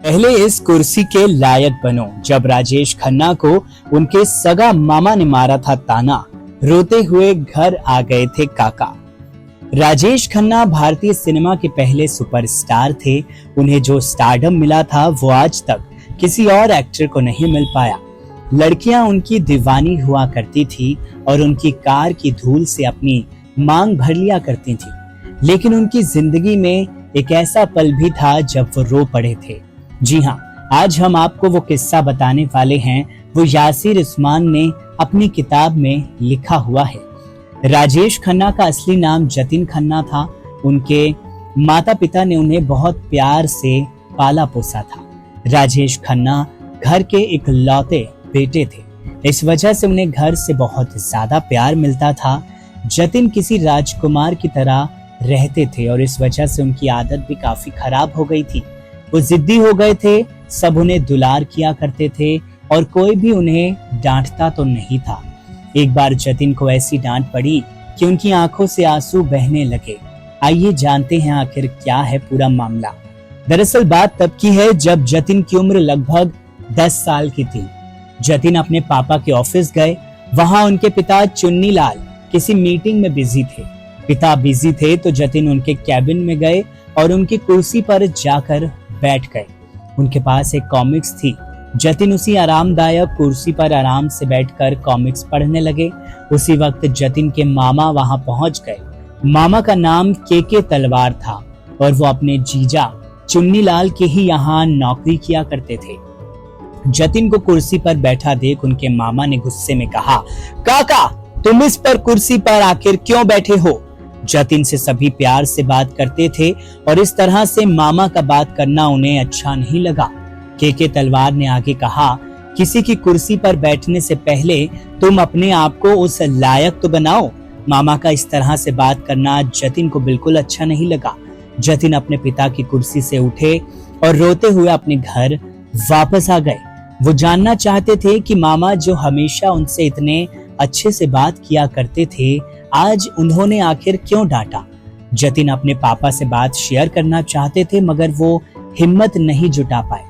पहले इस कुर्सी के लायक बनो। जब राजेश खन्ना को उनके सगा मामा ने मारा था ताना, रोते हुए घर आ गए थे काका। राजेश खन्ना भारतीय सिनेमा के पहले सुपरस्टार थे। उन्हें जो स्टारडम मिला था वो आज तक किसी और एक्टर को नहीं मिल पाया। लड़कियां उनकी दीवानी हुआ करती थी और उनकी कार की धूल से अपनी मांग भर लिया करती थी। लेकिन उनकी जिंदगी में एक ऐसा पल भी था जब वो रो पड़े थे। जी हाँ, आज हम आपको वो किस्सा बताने वाले हैं। वो यासिर उस्मान ने अपनी किताब में लिखा हुआ है। राजेश खन्ना का असली नाम जतिन खन्ना था। उनके माता पिता ने उन्हें बहुत प्यार से पाला पोसा था। राजेश खन्ना घर के इकलौते बेटे थे, इस वजह से उन्हें घर से बहुत ज्यादा प्यार मिलता था। जतिन किसी राजकुमार की तरह रहते थे और इस वजह से उनकी आदत भी काफी खराब हो गई थी। वो जिद्दी हो गए थे, सब उन्हें दुलार किया करते थे और कोई भी उन्हें डांटता तो नहीं था। एक बार जतिन को ऐसी डांट पड़ी कि उनकी आंखों से आंसू बहने लगे। आइए जानते हैं आखिर क्या है पूरा मामला। दरअसल बात तब की है जब जतिन की उम्र लगभग 10 साल की थी। जतिन अपने पापा के ऑफिस गए। वहां उनके पिता चुन्नी लाल किसी मीटिंग में बिजी थे। पिता बिजी थे तो जतिन उनके कैबिन में गए और उनकी कुर्सी पर जाकर बैठ गए। उनके पास एक कॉमिक्स थी। जतिन उसी आरामदायक कुर्सी पर आराम से बैठकर कॉमिक्स पढ़ने लगे। उसी वक्त जतिन के मामा वहां पहुंच गए। मामा का नाम के तलवार था और वो अपने जीजा चुन्नी लाल के ही यहाँ नौकरी किया करते थे। जतिन को कुर्सी पर बैठा देख उनके मामा ने गुस्से में कहा, काका तुम इस पर कुर्सी पर आखिर क्यों बैठे हो? जतिन से सभी प्यार से बात करते थे और इस तरह से मामा का बात करना उन्हें अच्छा नहीं लगा। के तलवार ने आगे कहा, किसी की कुर्सी पर बैठने से पहले तुम अपने आप को उस लायक तो बनाओ। मामा का इस तरह से बात करना जतिन को बिल्कुल अच्छा नहीं लगा। जतिन अपने पिता की कुर्सी से उठे और रोते हुए अपने घर वापस आ गए। वो जानना चाहते थे कि मामा जो हमेशा उनसे इतने अच्छे से बात किया करते थे, आज उन्होंने आखिर क्यों डांटा। जतिन अपने पापा से बात शेयर करना चाहते थे मगर वो हिम्मत नहीं जुटा पाए।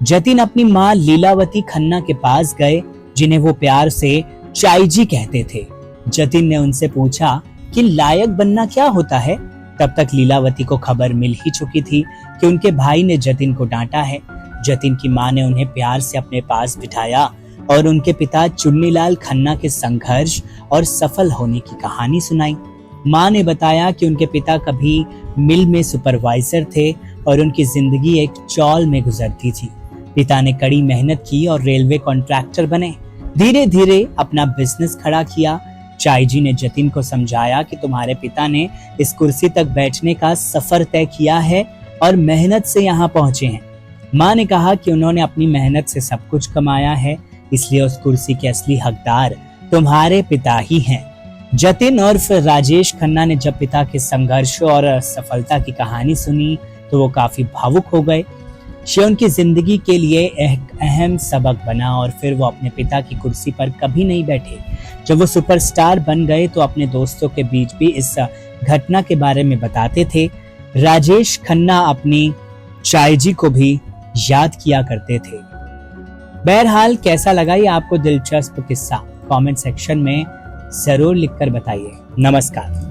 जतिन अपनी माँ लीलावती खन्ना के पास गए, जिन्हें वो प्यार से चाई जी कहते थे। जतिन ने उनसे पूछा कि लायक बनना क्या होता है। तब तक लीलावती को खबर मिल ही चुकी थी कि उनके भाई ने जतिन को डांटा है। जतिन की माँ ने उन्हें प्यार से अपने पास बिठाया और उनके पिता चुन्नीलाल खन्ना के संघर्ष और सफल होने की कहानी सुनाई। माँ ने बताया कि उनके पिता कभी मिल में सुपरवाइजर थे और उनकी जिंदगी एक चौल में गुजरती थी। पिता ने कड़ी मेहनत की और रेलवे कॉन्ट्रैक्टर बने। धीरे धीरे अपना बिजनेस खड़ा किया। चाई जी ने जतिन को समझाया कि तुम्हारे पिता ने इस कुर्सी तक बैठने का सफर तय किया है और मेहनत से यहाँ पहुंचे हैं। माँ ने कहा कि उन्होंने अपनी मेहनत से सब कुछ कमाया है, इसलिए उस कुर्सी के असली हकदार तुम्हारे पिता ही हैं। जतिन और फिर राजेश खन्ना ने जब पिता के संघर्ष और सफलता की कहानी सुनी तो वो काफी भावुक हो गए। ये उनकी जिंदगी के लिए एक अहम सबक बना और फिर वो अपने पिता की कुर्सी पर कभी नहीं बैठे। जब वो सुपरस्टार बन गए तो अपने दोस्तों के बीच भी इस घटना के बारे में बताते थे। राजेश खन्ना अपनी चाई जी को भी याद किया करते थे। बहरहाल कैसा लगा ये आपको दिलचस्प किस्सा? कमेंट सेक्शन में जरूर लिखकर बताइए। नमस्कार।